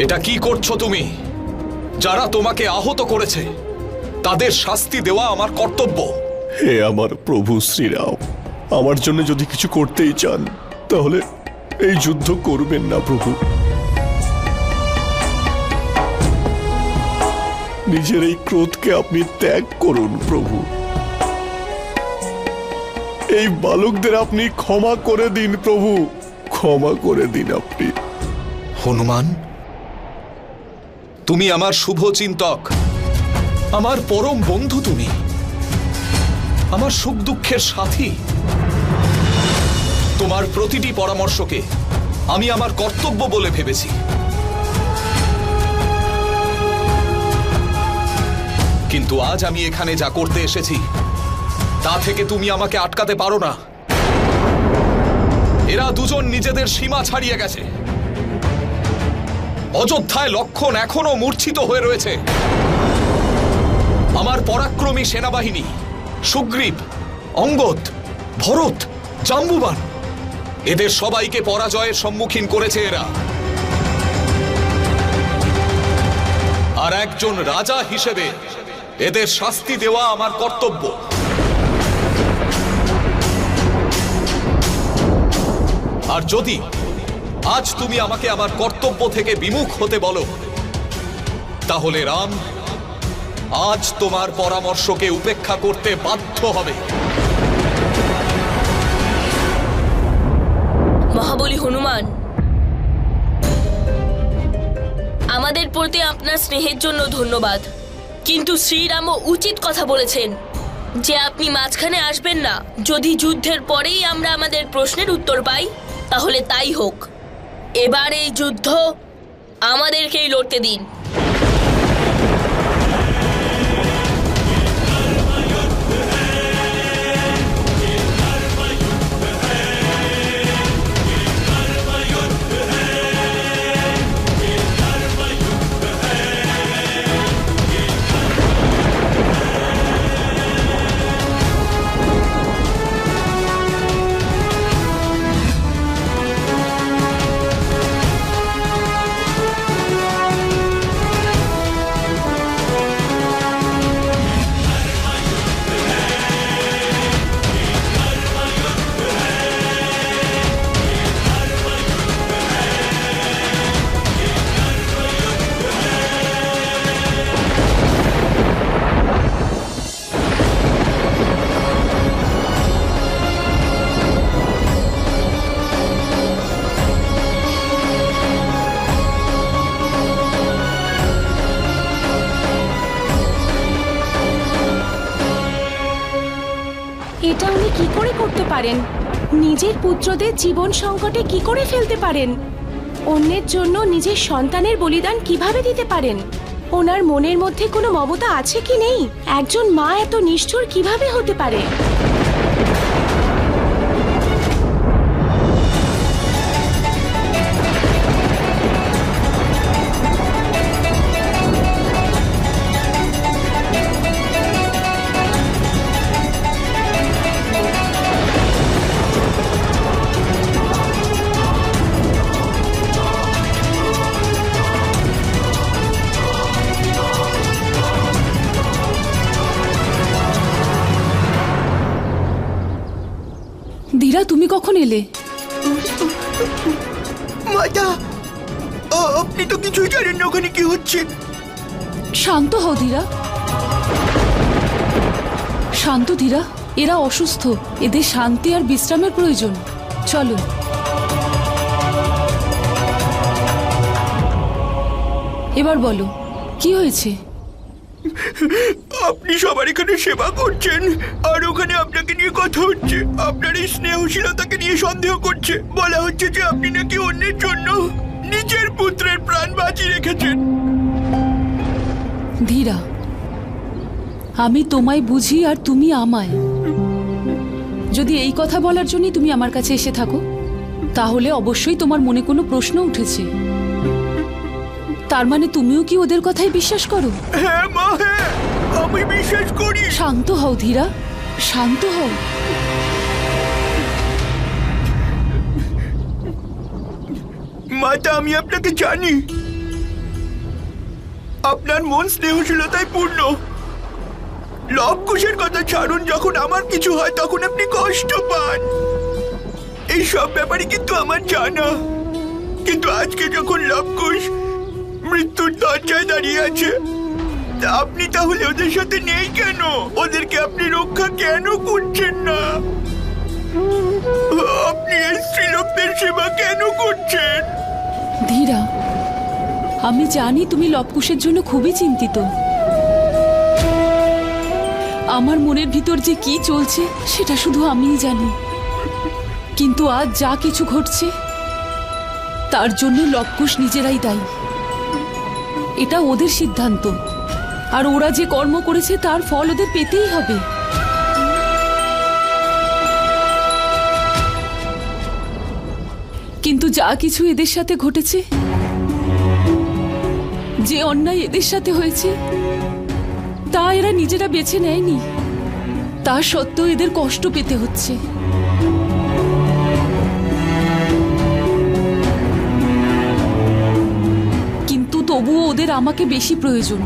এটা কি করছো তুমি? যারা তোমাকে আহত করেছে তাদের শাস্তি দেওয়া আমার কর্তব্য। হে আমার প্রভু শ্রীরাম, আমার জন্য যদি কিছু করতেই চান তাহলে এই যুদ্ধ করবেন না প্রভু। নিজের এই ক্রোধকে আপনি ত্যাগ করুন প্রভু। এই বালকদের আপনি ক্ষমা করে দিন প্রভু, ক্ষমা করে দিন আপনি। হনুমান, তুমি আমার শুভ চিন্তক, আমার পরম বন্ধু, তুমি আমার সুখ দুঃখের সাথী। তোমার প্রতিটি পরামর্শকে আমি আমার কর্তব্য বলে ভেবেছি, কিন্তু আজ আমি এখানে যা করতে এসেছি তা থেকে তুমি আমাকে আটকাতে পারো না। এরা দুজন নিজেদের সীমা ছাড়িয়ে গেছে। অযোধ্যায় লক্ষণ এখনো মূর্ছিত হয়ে রয়েছে। আমার পরাক্রমী সেনাবাহিনী সুগ্রীব, অঙ্গদ, ভরত, জাম্বুবান এদের সবাইকে পরাজয়ের সম্মুখীন করেছে এরা। আর একজন রাজা হিসেবে এদের শাস্তি দেওয়া আমার কর্তব্য। আর যদি আজ তুমি আমাকে আমার কর্তব্য থেকে বিমুখ হতে বলো, তাহলে রাম আজ তোমার পরামর্শকে উপেক্ষা করতে বাধ্য হবে। মহাবলী হনুমান, আমাদের প্রতি আপনার স্নেহের জন্য ধন্যবাদ, কিন্তু শ্রীরামও উচিত কথা বলেছেন যে আপনি মাঝখানে আসবেন না। যদি যুদ্ধের পরেই আমরা আমাদের প্রশ্নের উত্তর পাই তাহলে তাই হোক। এবার এই যুদ্ধ আমাদেরকেই লড়তে দিন। এটা উনি কি করে করতে পারেন? নিজের পুত্রদের জীবন সংকটে কি করে ফেলতে পারেন? অন্যের জন্য নিজের সন্তানের বলিদান কিভাবে দিতে পারেন? ওনার মনের মধ্যে কোনো মমতা আছে কি নেই? একজন মা এত নিষ্ঠুর কিভাবে হতে পারে? ধীরা, তুমি কখন এলে? মাতা, আপনি তো কিছুই জানেন না ওখানে কি হচ্ছে। শান্ত হও ধীরা, শান্ত ধীরা। এরা অসুস্থ, এদের শান্তি আর বিশ্রামের প্রয়োজন। চলো। এবার বলো, কি হয়েছে? আপনি সবার এখানে সেবা করছেন আর ওখানে আপনাকে নিয়ে কথা হচ্ছে। আপনার এই স্নেহশীলতাকে নিয়ে সন্দেহ করছে। বলা হচ্ছে যে আপনি নাকি অন্যের জন্য নিজের পুত্রের প্রাণ বাঁচিয়ে রেখেছেন। ধীরা, আমি তোমায় বুঝি আর তুমি আমায়। যদি এই কথা বলার জন্যই তুমি আমার কাছে এসে থাকো তাহলে অবশ্যই তোমার মনে কোনো প্রশ্ন উঠেছে। তার মানে তুমিও কি ওদের কথাই বিশ্বাস করো? হ্যাঁ মা, হ্যাঁ, আমি বিশ্বাস করি। শান্ত হও ধীরা, শান্ত হও। মাতা, আমি আপনাকে জানি। আপনার মন স্নেহশীলতায় পূর্ণ। লবকুশের কথা ছাড়ুন, যখন আমার কিছু হয় তখন আপনি কষ্ট পান। এই সব ব্যাপারে কিন্তু আমার জানা। কিন্তু আজকে যখন লবকুশ মৃত্যুর দরজায় দাঁড়িয়ে আছে, তা আপনি তাহলে ওদের সাথে নেই কেন? ওদেরকে আপনি রক্ষা কেন করছেন না? আপনি এই স্ত্রীলোকদের সেবা কেন করছেন? ধীরা, আমি জানি তুমি লবকুশের জন্য খুবই চিন্তিত। আমার মনের ভিতর যে কি চলছে সেটা শুধু আমিই জানি। কিন্তু আজ যা কিছু ঘটছে তার জন্য লবকুশ নিজেরাই দায়ী। এটা ওদের সিদ্ধান্ত, আর ওরা যে কর্ম করেছে তার ফল ওদের পেতেই হবে। কিন্তু যা কিছু এদের সাথে ঘটেছে, যে অন্যায় এদের সাথে হয়েছে, তা এরা নিজেরা বেছে নেয়নি। তা সত্ত্বেও এদের কষ্ট পেতে হচ্ছে। কিন্তু তবুও ওদের আমাকে বেশি প্রয়োজন।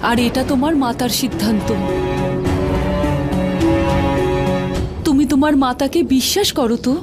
আর এটা তোমার মাতার সিদ্ধান্ত। তুমি তোমার মাতাকে বিশ্বাস করো তো?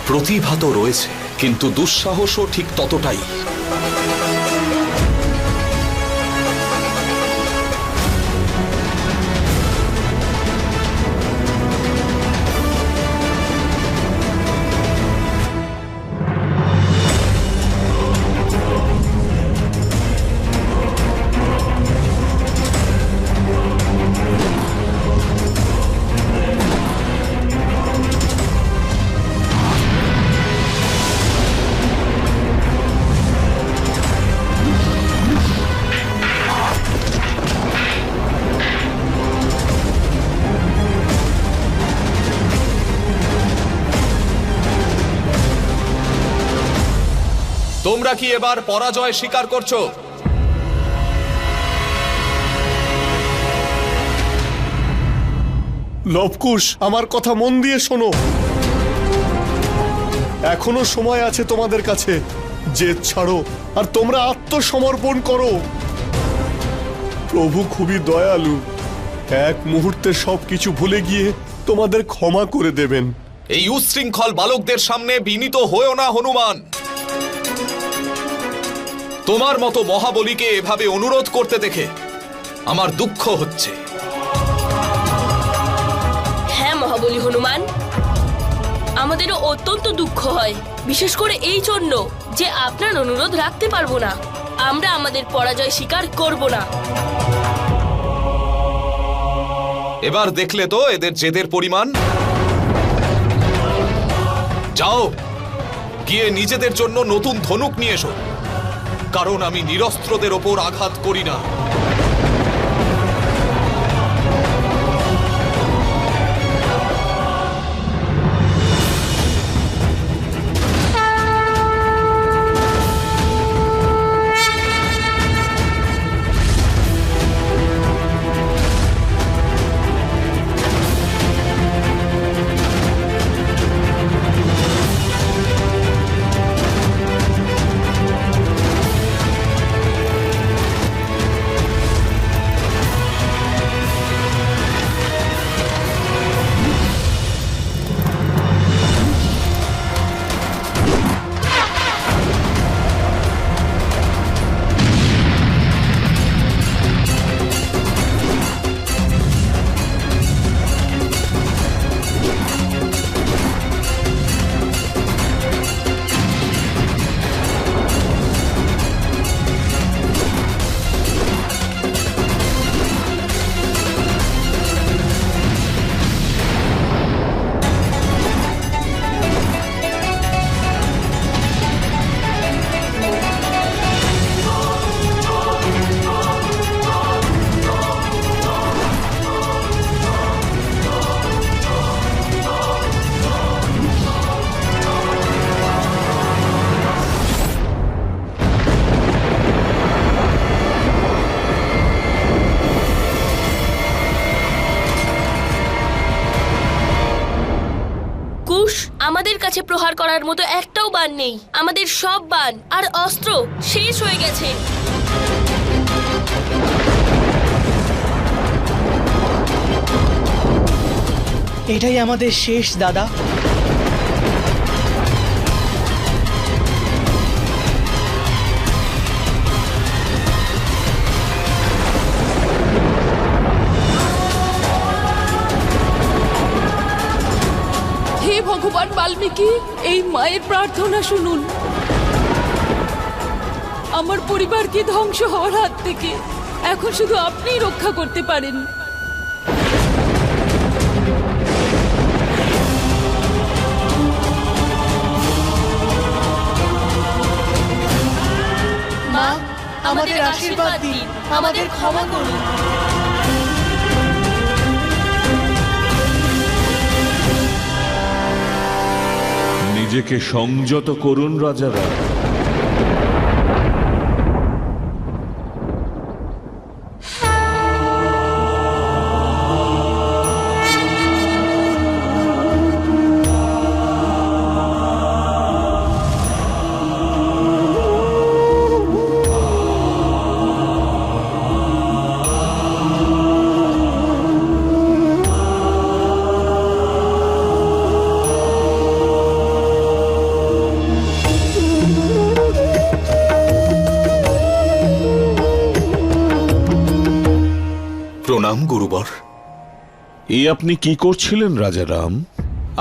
প্রতিভা তো রয়েছে, কিন্তু দুঃসাহসও ঠিক ততটাই। তোমরা কি এবার পরাজয় স্বীকার করছো? লবকুশ, আমার কথা মন দিয়ে শোনো। এখনো সময় আছে তোমাদের কাছে। জেদ ছাড়ো আর তোমরা আত্মসমর্পণ করো। প্রভু খুবই দয়ালু। এক মুহূর্তে সবকিছু ভুলে গিয়ে তোমাদের ক্ষমা করে দেবেন। এই উচ্ছৃঙ্খল বালকদের সামনে বিনীত হয়েও না হনুমান। তোমার মতো মহাবলীকে এভাবে অনুরোধ করতে দেখে আমার দুঃখ হচ্ছে। হ্যাঁ মহাবলী হনুমান, আমাদেরও অত্যন্ত দুঃখ হয়, বিশেষ করে এই জন্য যে আপনার অনুরোধ রাখতে পারবো না। আমরা আমাদের পরাজয় স্বীকার করব না। এবার দেখলে তো এদের জেদের পরিমাণ। যাও, গিয়ে নিজেদের জন্য নতুন ধনুক নিয়ে এসো, কারণ আমি নিরস্ত্রদের ওপর আঘাত করি না। কাছে প্রহার করার মতো একটাও বাণ নেই। আমাদের সব বাণ আর অস্ত্র শেষ হয়ে গেছে। এটাই আমাদের শেষ, দাদা। হে ভগবান বাল্মীকি, এই মায়ের প্রার্থনা শুনুন। আমার পরিবারকে ধ্বংস হওয়ার হাত থেকে এখন শুধু আপনিই রক্ষা করতে পারেন। মা, আমাদের আশীর্বাদ দিন, আমাদের ক্ষমা করুন। নিজেকে সংযত করুন রাজারা। প্রণাম গুরুবর। এই আপনি কি করছিলেন রাজারাম?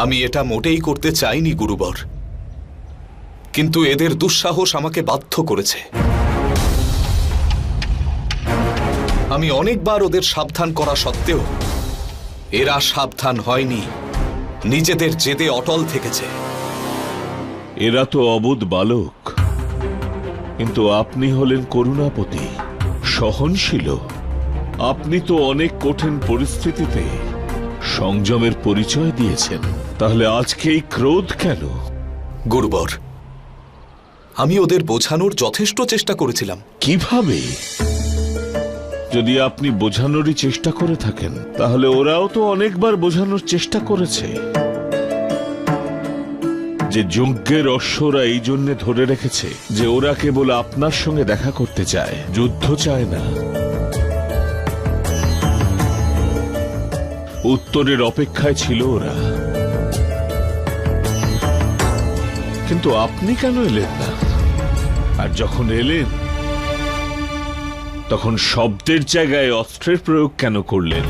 আমি এটা মোটেই করতে চাইনি গুরুবর, কিন্তু এদের দুঃসাহস আমাকে বাধ্য করেছে। আমি অনেকবার ওদের সাবধান করা সত্ত্বেও এরা সাবধান হয়নি, নিজেদের জেদে অটল থেকেছে। এরা তো অবুধ বালক, কিন্তু আপনি হলেন করুণাপতি, সহনশীল। আপনি তো অনেক কঠিন পরিস্থিতিতে সংযমের পরিচয় দিয়েছেন, তাহলে আজকে এই ক্রোধ কেন? গুরুবর, আমি ওদের বোঝানোর যথেষ্ট চেষ্টা করেছিলাম। কিভাবে? যদি আপনি বোঝানোরই চেষ্টা করে থাকেন, তাহলে ওরাও তো অনেকবার বোঝানোর চেষ্টা করেছে যে যজ্ঞের অশ্বরা এই জন্য ধরে রেখেছে যে ওরা কেবল আপনার সঙ্গে দেখা করতে চায়, যুদ্ধ চায় না। উত্তরের অপেক্ষায় ছিল ওরা। কিন্তু আপনি কেন এলেন না? আর যখন এলেন তখন শব্দের জায়গায় অস্ত্রের প্রয়োগ কেন করলেন?